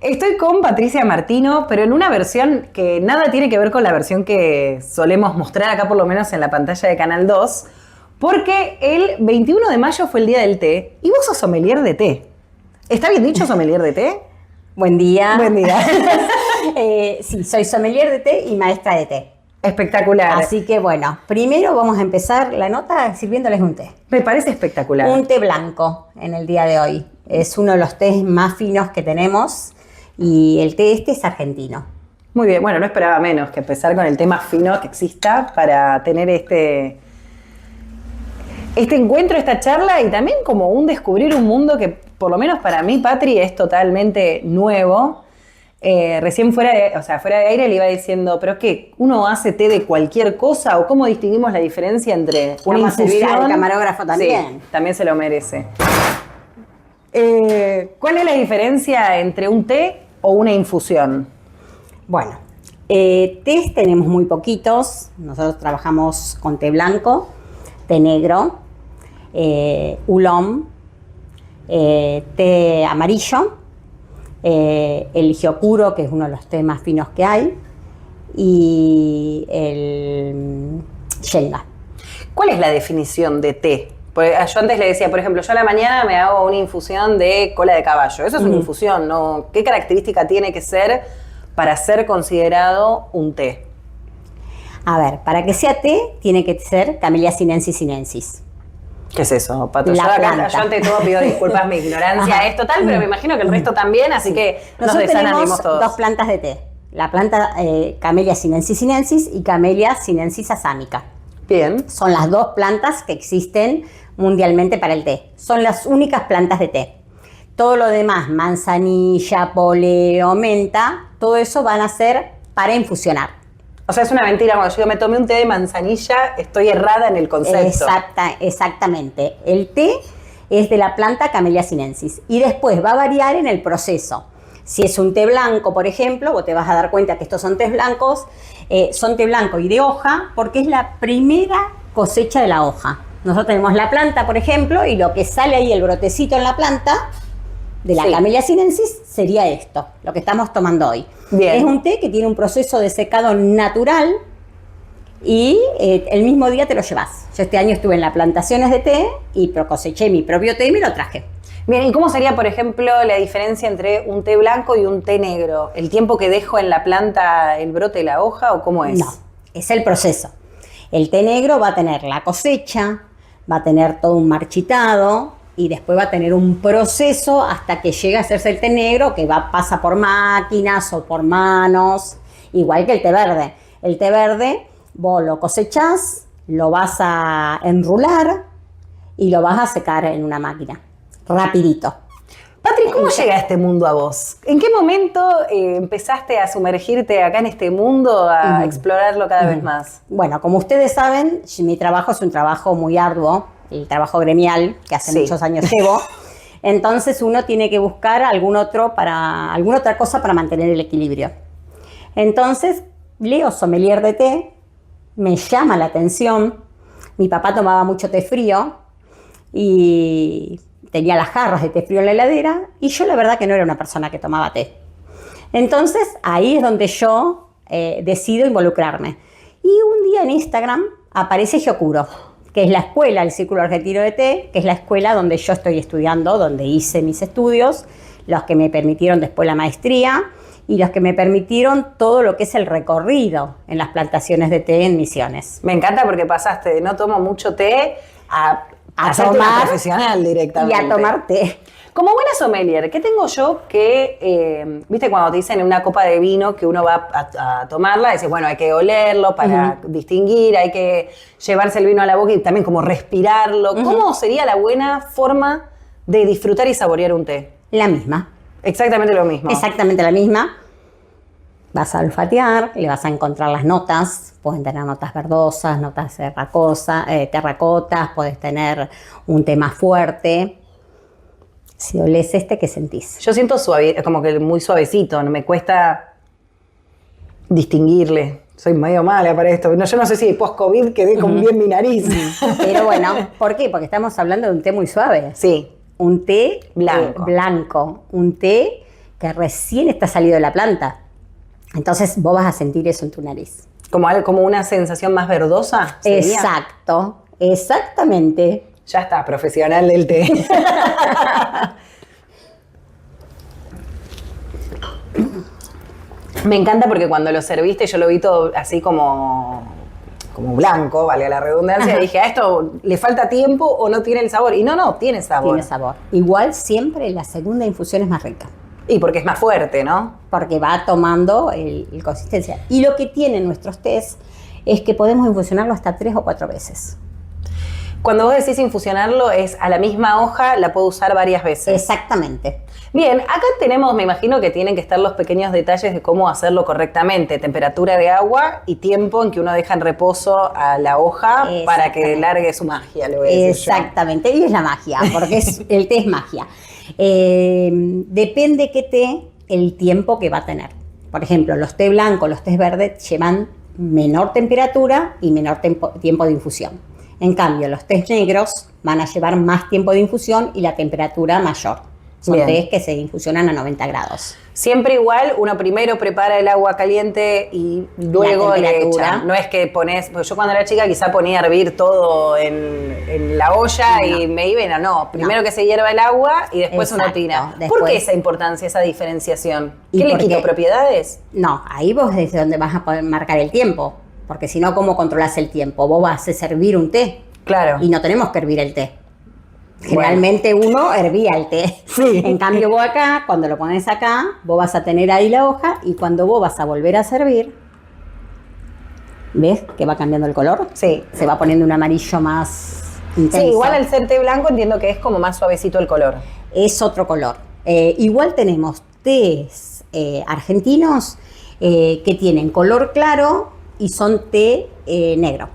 Estoy con Patricia Martino, pero en una versión que nada tiene que ver con la versión que solemos mostrar acá, por lo menos en la pantalla de Canal 2, porque el 21 de mayo fue el día del té y vos sos sommelier de té. ¿Está bien dicho sommelier de té? Buen día. Buen día. Sí, soy sommelier de té y maestra de té. Espectacular. Así que bueno, primero vamos a empezar la nota sirviéndoles un té. Me parece espectacular. Un té blanco en el día de hoy. Es uno de los tés más finos que tenemos y el té este es argentino. Muy bien, bueno, no esperaba menos que empezar con el té más fino que exista para tener este encuentro, esta charla y también como un descubrir un mundo que por lo menos para mí, Patri, es totalmente nuevo. Recién fuera de aire le iba diciendo, ¿pero qué? ¿Uno hace té de cualquier cosa? ¿O cómo distinguimos la diferencia entre una Vamos a servir infusión? al camarógrafo también. Sí, también se lo merece. ¿Cuál es la diferencia entre un té o una infusión? Bueno, tés tenemos muy poquitos. Nosotros trabajamos con té blanco, té negro, oolong, té amarillo, el Hyokuro, que es uno de los tés más finos que hay, y el Shenga. ¿Cuál es la definición de té? Porque yo antes le decía, por ejemplo, yo a la mañana me hago una infusión de cola de caballo. Eso es una infusión, ¿no? ¿Qué característica tiene que ser para ser considerado un té? A ver, para que sea té, tiene que ser Camellia sinensis sinensis. ¿Qué es eso, Pato? La planta. Yo ante todo pido disculpas, mi ignorancia es total, pero me imagino que el resto también, así que nos Nosotros desanimos tenemos todos. dos plantas de té. La planta Camellia sinensis sinensis y Camellia sinensis asámica. Bien. Son las dos plantas que existen mundialmente para el té. Son las únicas plantas de té. Todo lo demás, manzanilla, poleo, menta, todo eso van a ser para infusionar. O sea, es una mentira. Cuando yo digo, me tomé un té de manzanilla, estoy errada en el concepto. Exactamente. El té es de la planta Camellia sinensis y después va a variar en el proceso. Si es un té blanco, por ejemplo, vos te vas a dar cuenta que estos son tés blancos, son té blanco y de hoja porque es la primera cosecha de la hoja. Nosotros tenemos la planta, por ejemplo, y lo que sale ahí, el brotecito en la planta de la Camellia sinensis, sería esto, lo que estamos tomando hoy. Bien. Es un té que tiene un proceso de secado natural y el mismo día te lo llevas. Yo este año estuve en las plantaciones de té y coseché mi propio té y me lo traje. Bien, ¿y cómo sería, por ejemplo, la diferencia entre un té blanco y un té negro? ¿El tiempo que dejo en la planta el brote de la hoja o cómo es? No, es el proceso. El té negro va a tener la cosecha, va a tener todo un marchitado y después va a tener un proceso hasta que llega a hacerse el té negro que pasa por máquinas o por manos, igual que el té verde. El té verde vos lo cosechás, lo vas a enrular y lo vas a secar en una máquina, rapidito. Patri, ¿cómo llega este mundo a vos? ¿En qué momento empezaste a sumergirte acá en este mundo, a explorarlo cada vez más? Bueno, como ustedes saben, mi trabajo es un trabajo muy arduo, el trabajo gremial, que hace muchos años llevo. Entonces uno tiene que buscar alguna otra cosa para mantener el equilibrio. Entonces leo sommelier de té, me llama la atención. Mi papá tomaba mucho té frío y tenía las jarras de té frío en la heladera y yo la verdad que no era una persona que tomaba té. Entonces ahí es donde yo decido involucrarme. Y un día en Instagram aparece Hyokuro, que es la escuela, el Círculo Argentino de Té, que es la escuela donde yo estoy estudiando, donde hice mis estudios, los que me permitieron después la maestría y los que me permitieron todo lo que es el recorrido en las plantaciones de té en Misiones. Me encanta porque pasaste de no tomo mucho té a hacerte una tomar profesional directamente. y a tomar té. Como buena sommelier, ¿qué tengo yo que, viste cuando te dicen en una copa de vino que uno va a tomarla, dices, bueno, hay que olerlo para distinguir, hay que llevarse el vino a la boca y también como respirarlo? ¿Cómo sería la buena forma de disfrutar y saborear un té? La misma. Exactamente lo mismo. Exactamente la misma. Vas a olfatear, le vas a encontrar las notas, pueden tener notas verdosas, notas terracotas, puedes tener un té más fuerte. Si olés ¿qué sentís? Yo siento suave, como que muy suavecito, no me cuesta distinguirle. Soy medio mala para esto. No, yo no sé si post-COVID quedé con bien mi nariz. Pero bueno, ¿por qué? Porque estamos hablando de un té muy suave. Sí. Un té blanco. blanco. Un té que recién está salido de la planta. Entonces vos vas a sentir eso en tu nariz. Como una sensación más verdosa, ¿sería? Exacto, exactamente. Ya está, profesional del té. Me encanta porque cuando lo serviste yo lo vi todo así como blanco, valga la redundancia, y dije, ¿a esto le falta tiempo o no tiene el sabor? Y no, tiene sabor. Tiene sabor. Igual siempre la segunda infusión es más rica. Y porque es más fuerte, ¿no? Porque va tomando el consistencia. Y lo que tienen nuestros tés es que podemos infusionarlo hasta 3 o 4 veces. Cuando vos decís infusionarlo, es a la misma hoja, la puedo usar varias veces. Exactamente. Bien, acá tenemos, me imagino que tienen que estar los pequeños detalles de cómo hacerlo correctamente. Temperatura de agua y tiempo en que uno deja en reposo a la hoja para que largue su magia, le voy a decir. Exactamente, y es la magia, porque el té es magia. Depende qué té, el tiempo que va a tener. Por ejemplo, los té blancos, los tés verdes llevan menor temperatura y menor tiempo de infusión. En cambio, los tés negros van a llevar más tiempo de infusión y la temperatura mayor. Son tés que se infusionan a 90 grados. Siempre igual, uno primero prepara el agua caliente y luego le echa. No es que pones, porque yo cuando era chica quizá ponía a hervir todo en la olla y me iba, no. Primero que se hierva el agua y después uno tira. ¿Por qué esa importancia, esa diferenciación? ¿Qué le quitó propiedades? No, ahí vos desde donde vas a poder marcar el tiempo. Porque si no, ¿cómo controlás el tiempo? Vos vas a servir un té. Claro. Y no tenemos que hervir el té. Generalmente uno hervía el té. Sí. En cambio vos acá, cuando lo pones acá, vos vas a tener ahí la hoja y cuando vos vas a volver a servir, ¿ves que va cambiando el color? Sí. Se va poniendo un amarillo más intenso. Sí, igual al ser té blanco entiendo que es como más suavecito el color. Es otro color. Igual tenemos tés argentinos que tienen color claro y son té negro.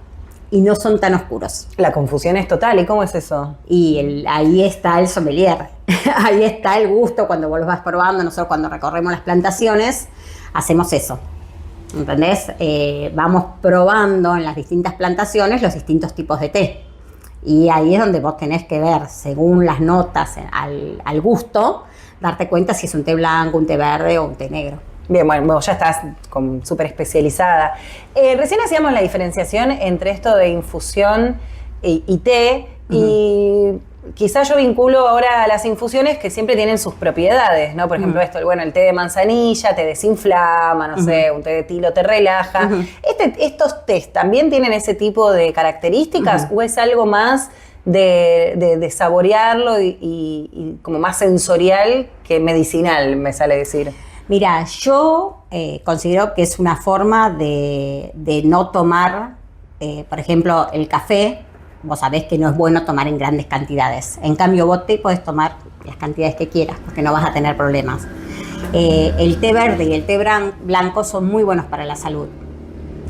Y no son tan oscuros. La confusión es total. ¿Y cómo es eso? Y ahí está el sommelier. Ahí está el gusto cuando vos los vas probando. Nosotros cuando recorremos las plantaciones hacemos eso. ¿Entendés? Vamos probando en las distintas plantaciones los distintos tipos de té. Y ahí es donde vos tenés que ver, según las notas al gusto, darte cuenta si es un té blanco, un té verde o un té negro. Bien, bueno, ya estás súper especializada. Recién hacíamos la diferenciación entre esto de infusión y té, y quizás yo vinculo ahora a las infusiones que siempre tienen sus propiedades, ¿no? Por ejemplo, el té de manzanilla te desinflama, no sé, un té de tilo te relaja. ¿Estos tés también tienen ese tipo de características o es algo más de saborearlo y como más sensorial que medicinal, me sale decir? Mira, yo considero que es una forma de no tomar, por ejemplo, el café. Vos sabés que no es bueno tomar en grandes cantidades. En cambio, vos te podés tomar las cantidades que quieras, porque no vas a tener problemas. El té verde y el té blanco son muy buenos para la salud.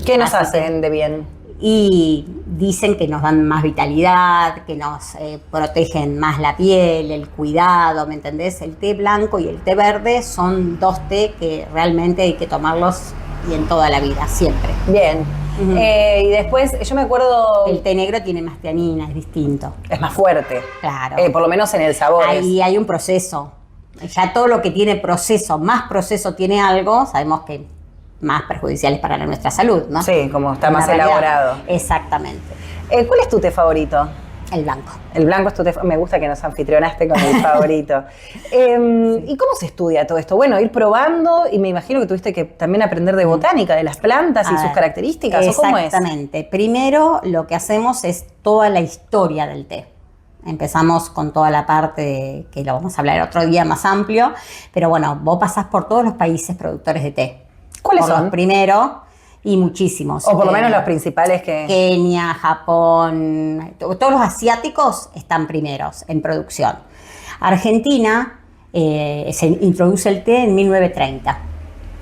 ¿Qué nos hacen de bien? Y dicen que nos dan más vitalidad, que nos protegen más la piel, el cuidado, ¿me entendés? El té blanco y el té verde son dos té que realmente hay que tomarlos y en toda la vida, siempre. Bien. Y después, yo me acuerdo... El té negro tiene más teanina, es distinto. Es más fuerte. Claro. Por lo menos en el sabor. Ahí hay un proceso. Ya todo lo que tiene proceso, más proceso tiene algo, sabemos que más perjudiciales para nuestra salud, ¿no? Sí, como está más elaborado. Exactamente. ¿Cuál es tu té favorito? El blanco. El blanco es tu té. Me gusta que nos anfitrionaste con el favorito. Sí. ¿Y cómo se estudia todo esto? Bueno, ir probando y me imagino que tuviste que también aprender de botánica, de las plantas y sus características. ¿O cómo es? Exactamente. Primero lo que hacemos es toda la historia del té. Empezamos con toda la parte que lo vamos a hablar otro día más amplio, pero bueno, vos pasás por todos los países productores de té. ¿Cuáles son? Los primeros y muchísimos. O por lo menos los principales que... Kenia, Japón, todos los asiáticos están primeros en producción. Argentina se introduce el té en 1930.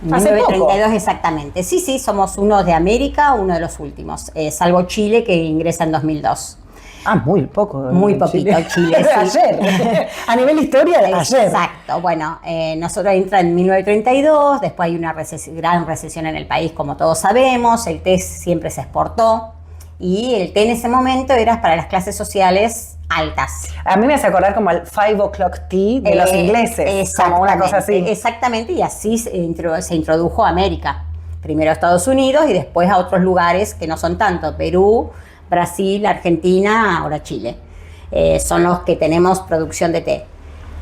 En ¿Hace 1932 poco? Exactamente. Sí, somos uno de América, uno de los últimos. Salvo Chile, que ingresa en 2002. Ah, muy poco. Muy poquito Chile, sí. Ayer. A nivel historia, de ayer. Exacto. Bueno, nosotros entra en 1932, después hay una gran recesión en el país, como todos sabemos, el té siempre se exportó y el té en ese momento era para las clases sociales altas. A mí me hace acordar como el 5 o'clock tea de los ingleses, como una cosa así. Exactamente, y así se introdujo a América. Primero a Estados Unidos y después a otros lugares que no son tanto, Perú, Brasil, Argentina, ahora Chile. Son los que tenemos producción de té.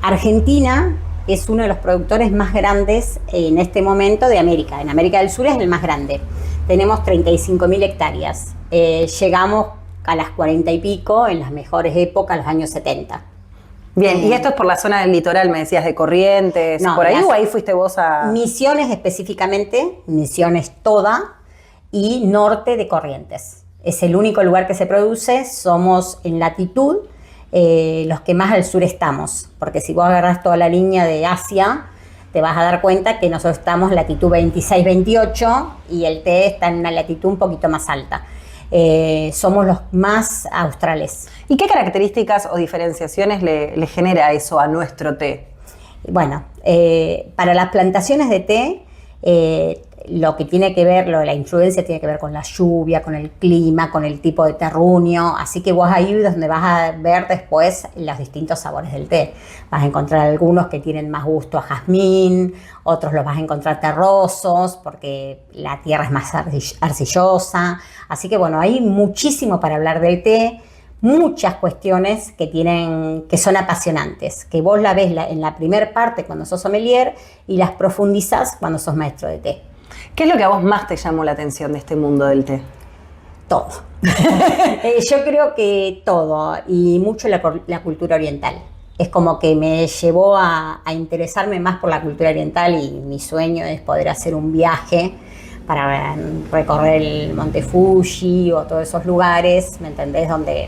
Argentina es uno de los productores más grandes en este momento de América. En América del Sur es el más grande. Tenemos 35.000 hectáreas. Llegamos a las 40 y pico en las mejores épocas, los años 70. Bien, y esto es por la zona del litoral, me decías, de Corrientes, No, ¿por ahí o ahí fuiste vos a...? Misiones específicamente, Misiones toda y norte de Corrientes. Es el único lugar que se produce, somos en latitud los que más al sur estamos, porque si vos agarrás toda la línea de Asia, te vas a dar cuenta que nosotros estamos en latitud 26-28 y el té está en una latitud un poquito más alta. Somos los más australes. ¿Y qué características o diferenciaciones le genera eso a nuestro té? Bueno, para las plantaciones de té, lo que tiene que ver, la influencia tiene que ver con la lluvia, con el clima, con el tipo de terruño, así que vos ahí es donde vas a ver después los distintos sabores del té. Vas a encontrar algunos que tienen más gusto a jazmín, otros los vas a encontrar terrosos porque la tierra es más arcillosa, así que bueno, hay muchísimo para hablar del té. Muchas cuestiones que son apasionantes, que vos la ves en la primer parte cuando sos sommelier y las profundizás cuando sos maestro de té. ¿Qué es lo que a vos más te llamó la atención de este mundo del té? Todo. Yo creo que todo y mucho la cultura oriental. Es como que me llevó a interesarme más por la cultura oriental y mi sueño es poder hacer un viaje para recorrer el Monte Fuji o todos esos lugares, ¿me entendés? Donde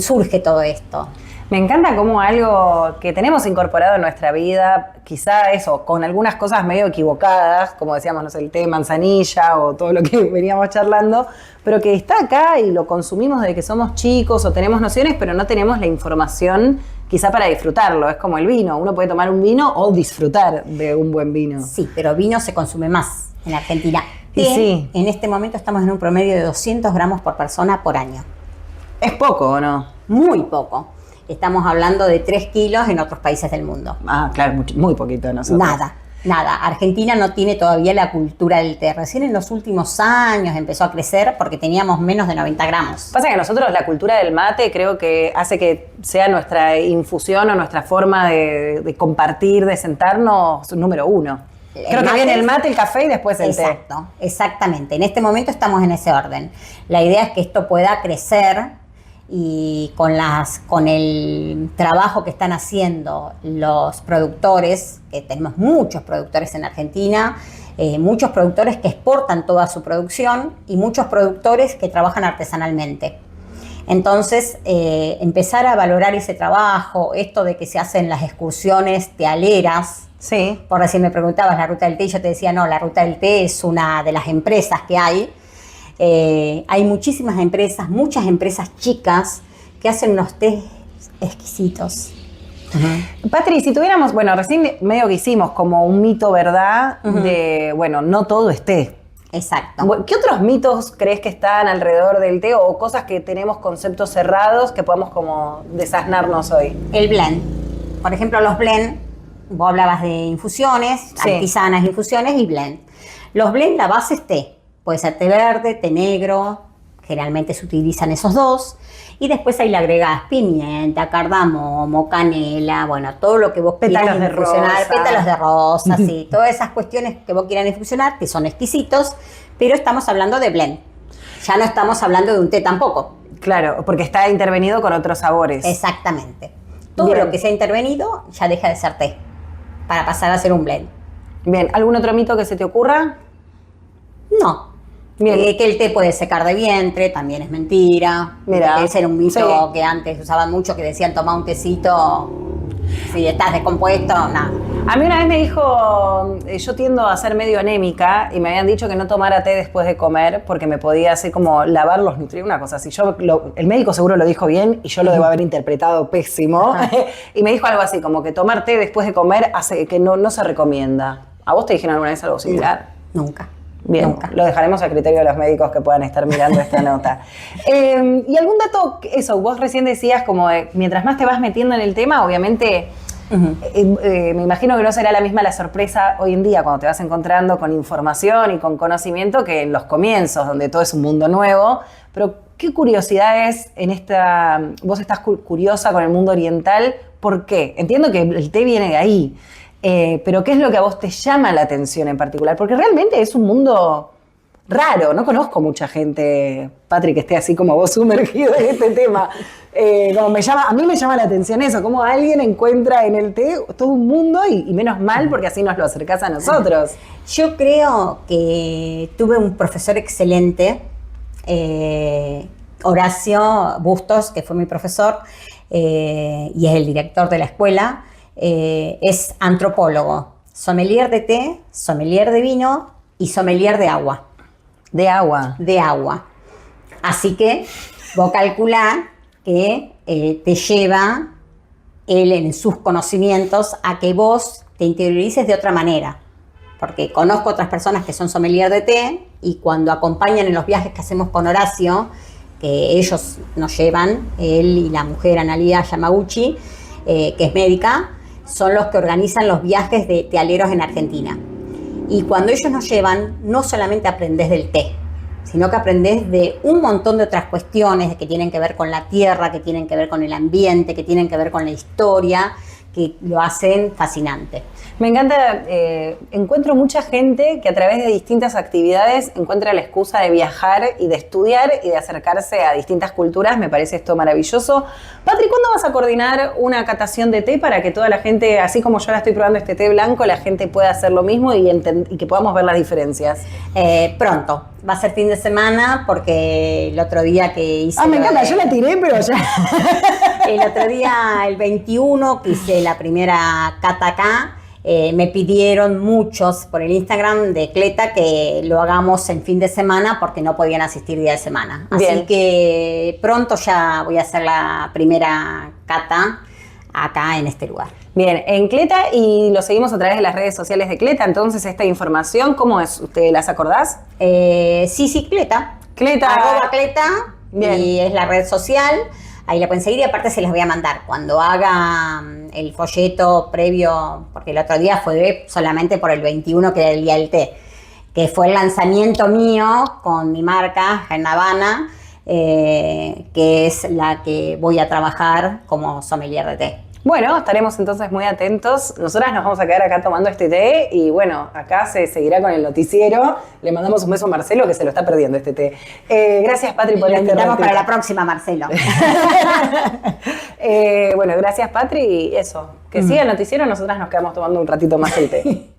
surge todo esto. Me encanta como algo que tenemos incorporado en nuestra vida, quizá eso, con algunas cosas medio equivocadas, como decíamos, no sé, el té de manzanilla o todo lo que veníamos charlando, pero que está acá y lo consumimos desde que somos chicos o tenemos nociones, pero no tenemos la información quizá para disfrutarlo. Es como el vino, uno puede tomar un vino o disfrutar de un buen vino. Sí, pero vino se consume más en Argentina. Y sí. En este momento estamos en un promedio de 200 gramos por persona por año. ¿Es poco o no? Muy poco. Estamos hablando de 3 kilos en otros países del mundo. Ah, claro, muy poquito nosotros. Nada. Argentina no tiene todavía la cultura del té. Recién en los últimos años empezó a crecer porque teníamos menos de 90 gramos. Pasa que nosotros la cultura del mate creo que hace que sea nuestra infusión o nuestra forma de compartir, de sentarnos, número uno. Creo que viene el mate, el café y después el té. Exacto, exactamente. En este momento estamos en ese orden. La idea es que esto pueda crecer y con el trabajo que están haciendo los productores, que tenemos muchos productores en Argentina, muchos productores que exportan toda su producción y muchos productores que trabajan artesanalmente. Entonces, empezar a valorar ese trabajo, esto de que se hacen las excursiones tealeras. Sí. Por decir, me preguntabas la ruta del té y yo te decía, no, la ruta del té es una de las empresas que hay. Hay muchísimas empresas, muchas empresas chicas que hacen unos tés exquisitos. Patri, si tuviéramos, bueno, recién medio que hicimos como un mito, ¿verdad? De, bueno, no todo es té. Exacto. ¿Qué otros mitos crees que están alrededor del té o cosas que tenemos conceptos cerrados que podamos como desasnarnos hoy? El blend. Por ejemplo, los blend, vos hablabas de infusiones, sí, artesanas, infusiones y blend. Los blend, la base es té. Puede ser té verde, té negro, generalmente se utilizan esos dos. Y después ahí le agregás pimienta, cardamomo, canela, bueno, todo lo que vos quieras infusionar, pétalos de rosa, sí, todas esas cuestiones que vos quieran infusionar, que son exquisitos, pero estamos hablando de blend. Ya no estamos hablando de un té tampoco. Claro, porque está intervenido con otros sabores. Exactamente. Todo Bien. lo que sea intervenido ya deja de ser té, para pasar a ser un blend. Bien, ¿algún otro mito que se te ocurra? No. Bien. Que el té puede secar de vientre, también es mentira. Mira, ese era un mito sí, que antes usaban mucho, que decían toma un tecito, si estás descompuesto, nada. A mí una vez me dijo, yo tiendo a ser medio anémica y me habían dicho que no tomara té después de comer porque me podía hacer como lavar los nutrientes, una cosa así. El médico seguro lo dijo bien y yo lo debo haber interpretado pésimo. Y me dijo algo así, como que tomar té después de comer hace que no se recomienda. ¿A vos te dijeron alguna vez algo similar? Nunca. Bien, Nunca. lo dejaremos a criterio de los médicos que puedan estar mirando esta nota. Y algún dato, eso, vos recién decías como mientras más te vas metiendo en el tema, obviamente, me imagino que no será la misma la sorpresa hoy en día cuando te vas encontrando con información y con conocimiento que en los comienzos, donde todo es un mundo nuevo. Pero, ¿qué curiosidad es en esta... Vos estás curiosa con el mundo oriental, ¿por qué? Entiendo que el té viene de ahí. Pero ¿qué es lo que a vos te llama la atención en particular? Porque realmente es un mundo raro. No conozco mucha gente, Patri, que esté así como vos sumergido en este tema. A mí me llama la atención eso, cómo alguien encuentra en el té todo un mundo y menos mal porque así nos lo acercás a nosotros. Yo creo que tuve un profesor excelente, Horacio Bustos, que fue mi profesor y es el director de la escuela. Es antropólogo, sommelier de té, sommelier de vino y sommelier de agua. De agua. De agua. Así que vos calculá que te lleva él en sus conocimientos a que vos te interiorices de otra manera. Porque conozco otras personas que son sommelier de té y cuando acompañan en los viajes que hacemos con Horacio, que ellos nos llevan, él y la mujer Analia Yamaguchi, que es médica, son los que organizan los viajes de tealeros en Argentina. Y cuando ellos nos llevan, no solamente aprendés del té, sino que aprendés de un montón de otras cuestiones que tienen que ver con la tierra, que tienen que ver con el ambiente, que tienen que ver con la historia, que lo hacen fascinante. Me encanta, encuentro mucha gente que a través de distintas actividades encuentra la excusa de viajar y de estudiar y de acercarse a distintas culturas. Me parece esto maravilloso. Patri, ¿cuándo vas a coordinar una catación de té para que toda la gente, así como yo ahora estoy probando este té blanco, la gente pueda hacer lo mismo y que podamos ver las diferencias? Pronto. Va a ser fin de semana porque el otro día que hice... Me encanta, yo la tiré, pero ya... El otro día, el 21, que hice la primera cata acá, me pidieron muchos por el Instagram de Cleta que lo hagamos en fin de semana porque no podían asistir día de semana. Bien. Así que pronto ya voy a hacer la primera cata acá en este lugar. Bien, en Cleta, y lo seguimos a través de las redes sociales de Cleta, entonces esta información, ¿cómo es? ¿Ustedes las acordás? Sí, Cleta. Cleta. @Cleta. Bien. Y es la red social. Ahí la pueden seguir y aparte se les voy a mandar. Cuando haga el folleto previo, porque el otro día fue solamente por el 21, que era el día del té, que fue el lanzamiento mío con mi marca, Habana, que es la que voy a trabajar como sommelier de té. Bueno, estaremos entonces muy atentos. Nosotras nos vamos a quedar acá tomando este té y bueno, acá se seguirá con el noticiero. Le mandamos un beso a Marcelo que se lo está perdiendo este té. Gracias, Patri, por este ratito. Lo invitamos para la próxima, Marcelo. Bueno, gracias, Patri, y eso. Que siga el noticiero, nosotras nos quedamos tomando un ratito más el té.